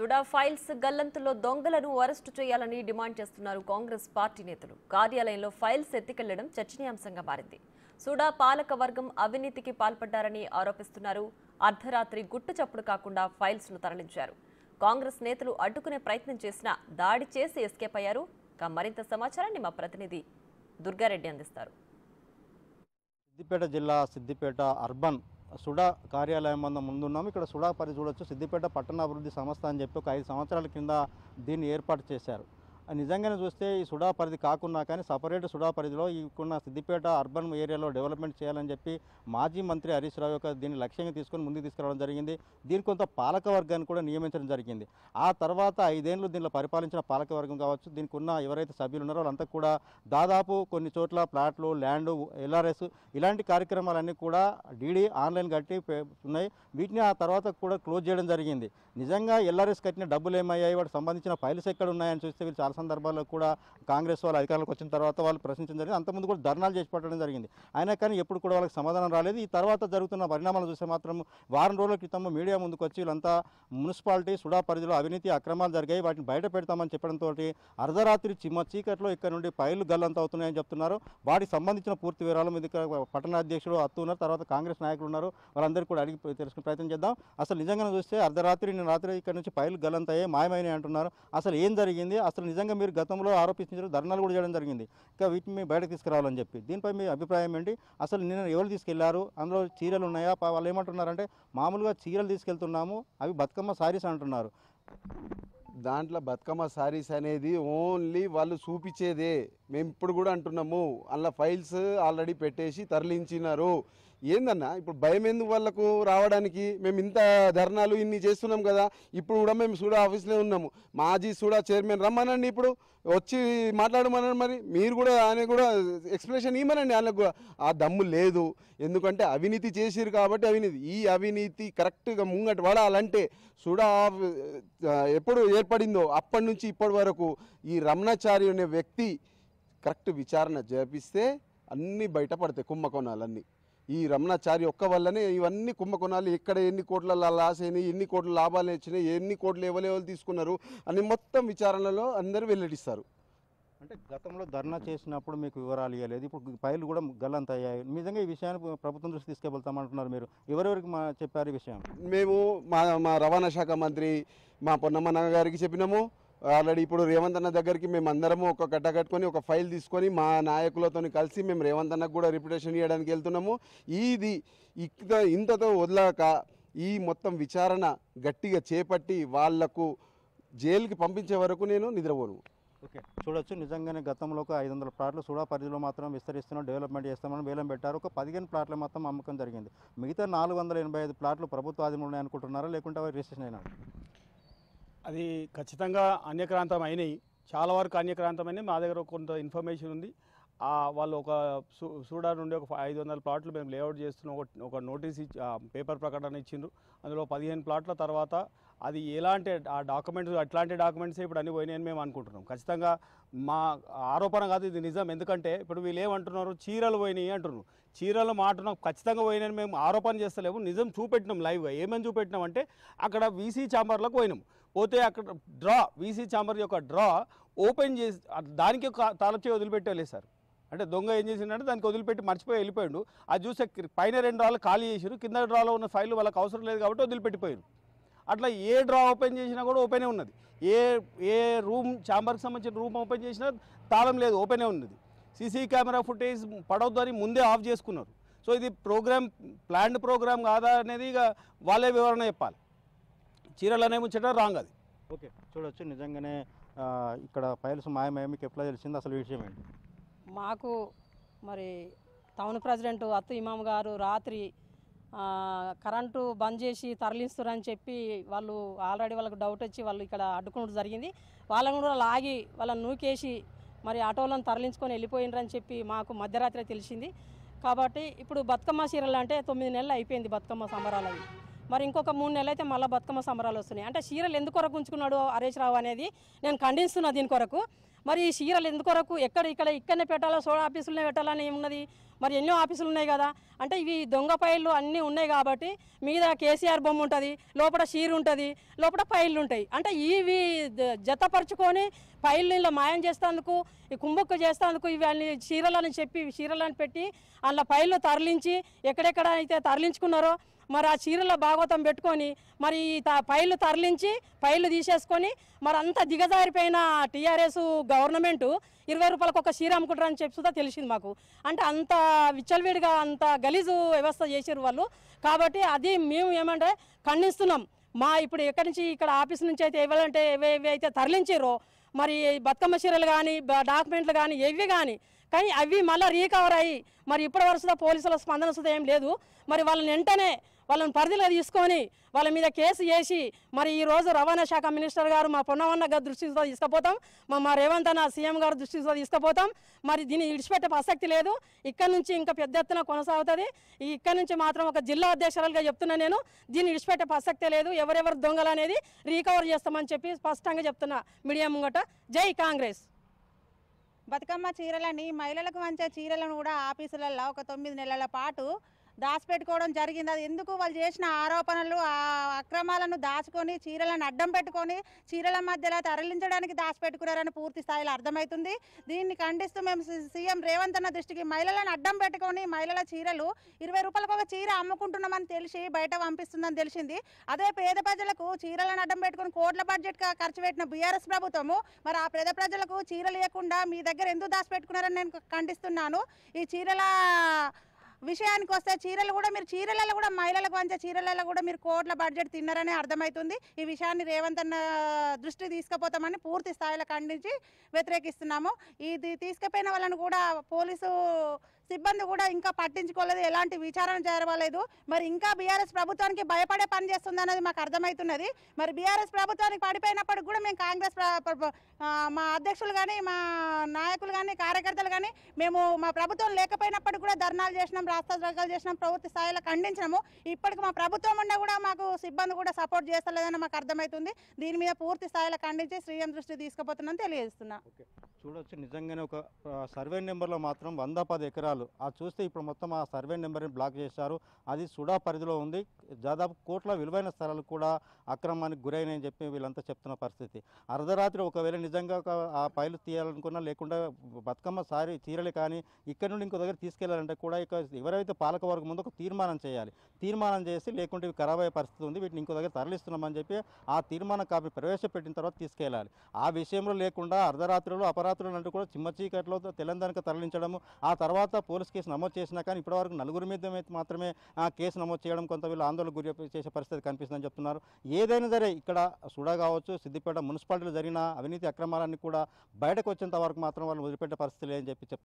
SUDA files గల్లంతులో దొంగలను arrest చేయాలని demand చేస్తున్నారు కాంగ్రెస్ పార్టీ నేతలు. కార్యాలయంలో ఫైల్స్ ఎత్తికెళ్లడం చర్చనీయాంశంగా మారింది. సుడా పాలక వర్గం అవినీతికి పాల్పడ్డారని ఆరోపిస్తున్నారు. అర్ధరాత్రి గుట్టుచప్పుడు కాకుండా ఫైల్స్ ను తరలించారు. కాంగ్రెస్ నేతలు అడ్డుకునే ప్రయత్నం చేసినా దాడి చేసి ఎస్కేప్ అయ్యారు. మరింత సమాచారాన్ని మా ప్రతినిధి దుర్గారెడ్డి అందిస్తారు. సిద్దిపేట జిల్లా సిద్దిపేట అర్బన్ సుడా కార్యాలయం ముందున్నాము. ఇక్కడ సుడా పరిధి చూడొచ్చు. సిద్దిపేట పట్టణాభివృద్ధి సంస్థ అని చెప్పి ఒక 5 సంవత్సరాల కింద దీన్ని ఏర్పాటు చేశారు. నిజంగానే చూస్తే ఈ సుడా పరిధి కాకున్నా కానీ సపరేట్ సుడా పరిధిలో ఇకున్న సిద్దిపేట అర్బన్ ఏరియాలో డెవలప్మెంట్ చేయాలని చెప్పి మాజీ మంత్రి హరీష్ రావు యొక్క దీన్ని లక్ష్యంగా తీసుకొని ముందుకు తీసుకురావడం జరిగింది. దీనికి కొంత పాలక వర్గాన్ని కూడా నియమించడం జరిగింది. ఆ తర్వాత 5 ఏళ్ళు దీనిలో పరిపాలించిన పాలక వర్గం కావచ్చు, దీనికి ఉన్న ఎవరైతే సభ్యులు ఉన్నారో వాళ్ళంతా కూడా దాదాపు కొన్ని చోట్ల ప్లాట్లు, ల్యాండ్, ఎల్ఆర్ఎస్ ఇలాంటి కార్యక్రమాలన్నీ కూడా డీడీ ఆన్లైన్ కట్టి ఉన్నాయి. వీటిని ఆ తర్వాత కూడా క్లోజ్ చేయడం జరిగింది. నిజంగా ఎల్ఆర్ఎస్ కట్టిన డబ్బులు ఏమయ్యాయి, వాటికి సంబంధించిన ఫైల్స్ ఎక్కడ ఉన్నాయని చూస్తే వీళ్ళు చాలా సందర్భాల్లో కూడా కాంగ్రెస్ వాళ్ళు అధికారంలోకి వచ్చిన తర్వాత వాళ్ళు ప్రశ్నించడం జరిగింది. అంతకుముందు కూడా ధర్నాలు చేసి పట్టడం జరిగింది. అయినా కానీ ఎప్పుడు కూడా వాళ్ళకి సమాధానం రాలేదు. ఈ తర్వాత జరుగుతున్న పరిణామాలు చూస్తే మాత్రం వారం రోజుల క్రితం మీడియా ముందుకు వచ్చి వీళ్ళంతా మున్సిపాలిటీ సుడా పరిధిలో అవినీతి అక్రమాలు జరిగాయి, వాటిని బయట పెడతామని చెప్పడంతో అర్ధరాత్రి చీకట్లో ఇక్కడ నుండి ఫైళ్లు గల్లంత అవుతున్నాయని చెప్తున్నారు. వాటికి సంబంధించిన పూర్తి వివరాలు మీద పట్టణ అధ్యక్షుడు అత్తు ఉన్నారు, తర్వాత కాంగ్రెస్ నాయకులు ఉన్నారు. వాళ్ళందరూ కూడా అడిగి తెలుసుకునే ప్రయత్నం చేద్దాం. అసలు నిజంగా చూస్తే అర్ధరాత్రి నిన్న రాత్రి ఇక్కడ నుంచి ఫైళ్లు గల్లంతయ్యాయి, మాయమైనవి అంటున్నారు. అసలు ఏం జరిగింది, అసలు నిజంగా మీరు గతంలో ఆరోపించారు, ధర్నాలు కూడా చేయడం జరిగింది, ఇంకా వీటిని మీ బయటకు తీసుకురావాలని చెప్పి దీనిపై మీ అభిప్రాయం ఏంటి? అసలు నిన్న ఎవరు తీసుకెళ్లారు, అందులో చీరలు ఉన్నాయా? వాళ్ళు ఏమంటున్నారంటే మామూలుగా చీరలు తీసుకెళ్తున్నాము, అవి బతుకమ్మ సారీస్ అంటున్నారు. దాంట్లో బతుకమ్మ సారీస్ అనేది ఓన్లీ వాళ్ళు చూపించేదే. మేము ఇప్పుడు కూడా అంటున్నాము, అందులో ఫైల్స్ ఆల్రెడీ పెట్టేసి తరలించినారు. ఏందన్నా ఇప్పుడు భయం ఎందుకు వాళ్ళకు రావడానికి? మేము ఇంత ధర్నాలు ఇన్ని చేస్తున్నాం కదా. ఇప్పుడు కూడా మేము సూడా ఆఫీస్లో ఉన్నాము. మాజీ సూడా చైర్మన్ రమ్మనండి, ఇప్పుడు వచ్చి మాట్లాడమనండి. మరి మీరు కూడా ఆయన కూడా ఎక్స్ప్లెనేషన్ ఇవ్వమనండి. వాళ్ళకు కూడా ఆ దమ్ము లేదు. ఎందుకంటే అవినీతి చేసిరు కాబట్టి ఈ అవినీతి కరెక్ట్గా ముంగట పడాలంటే సూడా ఎప్పుడు ఏర్పడిందో అప్పటి నుంచి ఇప్పటి వరకు ఈ రమణాచారి అనే వ్యక్తి కరెక్ట్ విచారణ జరిపిస్తే అన్నీ బయటపడతాయి కుంభకోణాలన్నీ. ఈ రమణాచారి ఒక్క వల్లనే ఇవన్నీ కుంభకోణాలు, ఎక్కడ ఎన్ని కోట్ల లాస్ అయినాయి, ఎన్ని కోట్ల లాభాలు వచ్చినాయి, ఎన్ని కోట్లు ఎవరు తీసుకున్నారు అని మొత్తం విచారణలో అందరూ వెల్లడిస్తారు. అంటే గతంలో ధర్నా చేసినప్పుడు మీకు వివరాలు ఇవ్వలేదు, ఇప్పుడు ఫైలు కూడా గల్లంత అయ్యాయి. నిజంగా ఈ విషయాన్ని ప్రభుత్వం దృష్టి తీసుకెళ్తామంటున్నారు. మీరు ఎవరెవరికి చెప్పారు ఈ విషయం? మేము మా రవాణా శాఖ మంత్రి మా పొన్నమ్మ గారికి చెప్పినాము. ఆల్రెడీ ఇప్పుడు రేవంత్ అన్న దగ్గరికి మేము అందరము ఒక గడ్డ కట్టుకొని ఒక ఫైల్ తీసుకొని మా నాయకులతో కలిసి మేము రేవంత్ అన్నకు కూడా రిప్యుటేషన్ ఇవ్వడానికి వెళ్తున్నాము. ఇది ఇంతతో వదలక ఈ మొత్తం విచారణ గట్టిగా చేపట్టి వాళ్లకు జైలుకి పంపించే వరకు నేను నిద్రపోను. ఓకే, చూడొచ్చు. నిజంగానే గతంలో ఒక 500 ప్లాట్లు సుడా పరిధిలో మాత్రం విస్తరిస్తున్నాం, డెవలప్మెంట్ చేస్తామని వేలం పెట్టారు. ఒక 15 ప్లాట్ల మొత్తం అమ్మకం జరిగింది. మిగతా 485 ప్లాట్లు ప్రభుత్వ ఆధీనంలో ఉన్నాయి అనుకుంటున్నారా, లేకుంటే అవి రిజిస్ట్రేషన్ అయినా? అది ఖచ్చితంగా అన్యక్రాంతం అయినాయి, చాలా వరకు అన్యక్రాంతం అయినాయి. మా దగ్గర కొంత ఇన్ఫర్మేషన్ ఉంది. వాళ్ళు ఒక సూడా నుండి ఒక 500 ప్లాట్లు మేము లేఅవుట్ చేస్తున్నాం, ఒక నోటీస్ ఇచ్చి పేపర్ ప్రకటన ఇచ్చిండ్రు. అందులో 15 ప్లాట్ల తర్వాత అది ఎలాంటి ఆ డాక్యుమెంట్స్ అట్లాంటి డాక్యుమెంట్సే ఇప్పుడు అన్ని పోయినాయని మేము అనుకుంటున్నాం. ఖచ్చితంగా మా ఆరోపణ కాదు, ఇది నిజం. ఎందుకంటే ఇప్పుడు వీళ్ళు ఏమంటున్నారు, చీరలు పోయినాయి అంటున్నారు. చీరలు మాటను ఖచ్చితంగా పోయినాయని మేము ఆరోపణ చేస్తలేము, నిజం చూపెట్టినాం లైవ్గా. ఏమేమి చూపెట్టినాం అంటే అక్కడ వీసీ ఛాంబర్లకు పోయినాం. పోతే అక్కడ వీసీ ఛాంబర్ యొక్క డ్రా ఓపెన్ చేసి దానికి తాళం చేయి వదిలిపెట్టలేదు సార్. అంటే దొంగ ఏం చేసిందంటే దానికి వదిలిపెట్టి మర్చిపోయి వెళ్ళిపోయాడు. అది చూస్తే పైన 2 డ్రాలు ఖాళీ చేసారు, కింద డ్రాలో ఉన్న ఫైల్ వాళ్ళకి అవసరం లేదు కాబట్టి వదిలిపెట్టిపోయారు. అట్లా ఏ డ్రా ఓపెన్ చేసినా కూడా ఓపెనే ఉన్నది. ఏ రూమ్ ఛాంబర్కి సంబంధించిన రూమ్ ఓపెన్ చేసినా తాళం లేదు, ఓపెనే ఉన్నది. సీసీ కెమెరా ఫుటేజ్ పడవద్దని ముందే ఆఫ్ చేసుకున్నారు. సో ఇది ప్లాన్డ్ ప్రోగ్రామ్ కాదా అనేది ఇక వాళ్ళే వివరణ చెప్పాలి. చీరలు అనే ముచ్చట రాంగ్ అది. ఓకే, చూడొచ్చు. నిజంగానే ఇక్కడ ఫైల్స్ మాయమయ్యే మీకు ఎట్లా తెలిసింది, అసలు విషయం ఏంటి? మాకు మరి టౌన్ ప్రెసిడెంట్ అత్తు ఇమాం గారు రాత్రి కరెంటు బంద్ చేసి తరలిస్తారని చెప్పి వాళ్ళు ఆల్రెడీ వాళ్ళకు డౌట్ వచ్చి వాళ్ళు ఇక్కడ అడ్డుకోవడం జరిగింది. వాళ్ళని కూడా లాగి వాళ్ళని నూకేసి మరి ఆటోలను తరలించుకొని వెళ్ళిపోయినరని చెప్పి మాకు మధ్యరాత్రి తెలిసింది. కాబట్టి ఇప్పుడు బతుకమ్మ చీరలు అంటే 9 నెలలు అయిపోయింది బతుకమ్మ సంబరాలు. మరి ఇంకొక 3 నెలలు అయితే మళ్ళీ బతుకమ్మ సంబరాలు వస్తున్నాయి. అంటే చీరలు ఎందుకొరకు ఉంచుకున్నాడు హరీష్ రావు అనేది నేను ఖండిస్తున్నా దీని కొరకు. మరి ఈ చీరలు ఎందుకొరకు ఇక్కడనే పెట్టాలో, సోడా ఆఫీసులనే పెట్టాలని ఏమున్నది? మరి ఎన్నో ఆఫీసులు ఉన్నాయి కదా, అంటే ఇవి దొంగ ఫైళ్ళు అన్నీ ఉన్నాయి కాబట్టి మీద కేసీఆర్ బొమ్మ ఉంటుంది, లోపల షీర్ ఉంటుంది, లోపల ఫైళ్ళు ఉంటాయి. అంటే ఇవి జతపరుచుకొని ఫైళ్ళు ఇలా మాయం చేసేందుకు, ఈ కుంభక్కు చేసేందుకు ఇవన్నీ చీరలని చెప్పి చీరలను పెట్టి అందులో ఫైళ్ళు తరలించి ఎక్కడెక్కడ అయితే తరలించుకున్నారో మరి ఆ చీరల భాగవతం పెట్టుకొని మరి ఈ ఫైళ్ళు తరలించి ఫైళ్ళు తీసేసుకొని మరి అంత దిగజారిపోయిన టీఆర్ఎస్ గవర్నమెంటు 20 రూపాయలకు ఒక చీర అమ్ముకుంటారని చెప్పి సుధా తెలిసింది మాకు. అంటే అంత విచ్చలవిడిగా అంత గలీజు వ్యవస్థ చేసారు వాళ్ళు. కాబట్టి అది మేము ఏమంటే ఖండిస్తున్నాం. మా ఇప్పుడు ఎక్కడి నుంచి ఇక్కడ ఆఫీస్ నుంచి అయితే ఏవైతే ఏవైతే తరలించారో మరి బతుకమ్మ చీరలు కానీ డాక్యుమెంట్లు కానీ ఏవి కానీ అవి మళ్ళీ రీకవర్ అయ్యి మరి ఇప్పటి వరకు పోలీసుల స్పందన సుధా ఏం లేదు. మరి వాళ్ళని వెంటనే వాళ్ళని పరిధిలో తీసుకొని వాళ్ళ మీద కేసు చేసి మరి ఈరోజు రవాణా శాఖ మినిస్టర్ గారు మా పొన్నవన్న గారి దృష్టితో తీసుకుపోతాం, మా రేవంత్ అన్న సీఎం గారి దృష్టితో తీసుకుపోతాం. మరి దీన్ని విడిచిపెట్టే ప్రసక్తి లేదు. ఇక్కడ నుంచి ఇంకా పెద్ద ఎత్తున కొనసాగుతుంది. ఇక్కడ నుంచి మాత్రం ఒక జిల్లా అధ్యక్షురాలుగా చెప్తున్నా, నేను దీన్ని విడిచిపెట్టే ప్రసక్తే లేదు. ఎవరెవరు దొంగలు అనేది రీకవర్ చేస్తామని చెప్పి స్పష్టంగా చెప్తున్నా మీడియా ముంగట. జై కాంగ్రెస్. బతుకమ్మ చీరలని మహిళలకు మంచి చీరలను కూడా ఆఫీసులలో ఒక 9 నెలల పాటు దాచిపెట్టుకోవడం జరిగింది. అది ఎందుకు వాళ్ళు చేసిన ఆరోపణలు ఆ అక్రమాలను దాచుకొని చీరలను అడ్డం పెట్టుకొని చీరల మధ్యలో తరలించడానికి దాచిపెట్టుకున్నారని పూర్తి స్థాయిలో అర్థమవుతుంది. దీన్ని ఖండిస్తూ మేము సీఎం రేవంత్ అన్న దృష్టికి మహిళలను అడ్డం పెట్టుకొని మహిళల చీరలు 20 రూపాయలకు ఒక చీర అమ్ముకుంటున్నామని తెలిసి బయట పంపిస్తుందని తెలిసింది. అదే పేద ప్రజలకు చీరలను అడ్డం పెట్టుకొని కోట్ల బడ్జెట్ ఖర్చు పెట్టిన బీఆర్ఎస్ ప్రభుత్వము మరి ఆ పేద ప్రజలకు చీరలు ఇవ్వకుండా మీ దగ్గర ఎందుకు దాచిపెట్టుకున్నారని నేను ఖండిస్తున్నాను. ఈ చీరల విషయానికి వస్తే చీరలు కూడా మీరు చీరలలో కూడా మహిళలకు వంచే చీరలలో కూడా మీరు కోట్ల బడ్జెట్ తిన్నారని అర్థమవుతుంది. ఈ విషయాన్ని రేవంత్ అన్న దృష్టి తీసుకుపోతామని పూర్తి స్థాయిలో ఖండించి వ్యతిరేకిస్తున్నాము. ఇది తీసుకుపోయిన వాళ్ళను కూడా పోలీసు సిబ్బంది కూడా ఇంకా పట్టించుకోలేదు, ఎలాంటి విచారణ జరగలేదు. మరి ఇంకా బీఆర్ఎస్ ప్రభుత్వానికి భయపడే పని చేస్తుంది అనేది మాకు అర్థమవుతున్నది. మరి బీఆర్ఎస్ ప్రభుత్వానికి పడిపోయినప్పటికి కూడా మేము కాంగ్రెస్ మా అధ్యక్షులు కానీ మా నాయకులు కానీ కార్యకర్తలు కానీ మేము మా ప్రభుత్వం లేకపోయినప్పటికి కూడా ధర్నాలు చేసినాం, రాస్తారోకాలు చేసినాం, ప్రభుత్వ స్థాయిలో ఖండించినాము. ఇప్పటికి మా ప్రభుత్వం ఉన్నా కూడా మాకు సిబ్బంది కూడా సపోర్ట్ చేస్తలేదని మాకు అర్థమవుతుంది. దీని మీద పూర్తి స్థాయిలో ఖండించి సీఎం దృష్టి తీసుకుపోతున్నాను తెలియజేస్తున్నా. చూడొచ్చు, నిజంగానే ఒక సర్వే నెంబర్లో మాత్రం 110 ఎకరాలు అది చూస్తే ఇప్పుడు మొత్తం ఆ సర్వే నెంబర్ని బ్లాక్ చేశారు. అది సుడా పరిధిలో ఉంది. దాదాపు కోట్ల విలువైన స్థలాలు కూడా అక్రమానికి గురైనని చెప్పి వీళ్ళంతా చెప్తున్న పరిస్థితి. అర్ధరాత్రి ఒకవేళ నిజంగా ఆ పైలు తీయాలనుకున్నా లేకుండా బతుకమ్మ చీరలే కానీ ఇక్కడ నుండి ఇంకో దగ్గర తీసుకెళ్లాలంటే కూడా ఇక ఎవరైతే పాలకవర్గం ముందు ఒక తీర్మానం చేయాలి. తీర్మానం చేసి లేకుంటే ఇవి ఖరాబ్ అయ్యే పరిస్థితి ఉంది, వీటిని ఇంకో దగ్గర తరలిస్తున్నామని చెప్పి ఆ తీర్మానం కాపీ ప్రవేశపెట్టిన తర్వాత తీసుకెళ్ళాలి. ఆ విషయంలో లేకుండా అర్ధరాత్రులు అపరాత్రులు అంటూ కూడా చిమ్మ చీకట్లో తెలంగాణకు తరలించడము, ఆ తర్వాత పోలీస్ కేసు నమోదు చేసినా కానీ ఇప్పటివరకు 4 మీద మాత్రమే కేసు నమోదు చేయడం కొంత వీళ్ళు ఆందోళన గురి చేసే పరిస్థితి కనిపిస్తుందని చెప్తున్నారు. ఏదైనా సరే ఇక్కడ సుడా కావచ్చు, సిద్దిపేట మున్సిపాలిటీలో జరిగిన అవినీతి అక్రమాలన్నీ కూడా బయటకు వచ్చేంత వరకు మాత్రం వాళ్ళు వదిలిపెట్టే పరిస్థితి లేదని చెప్పి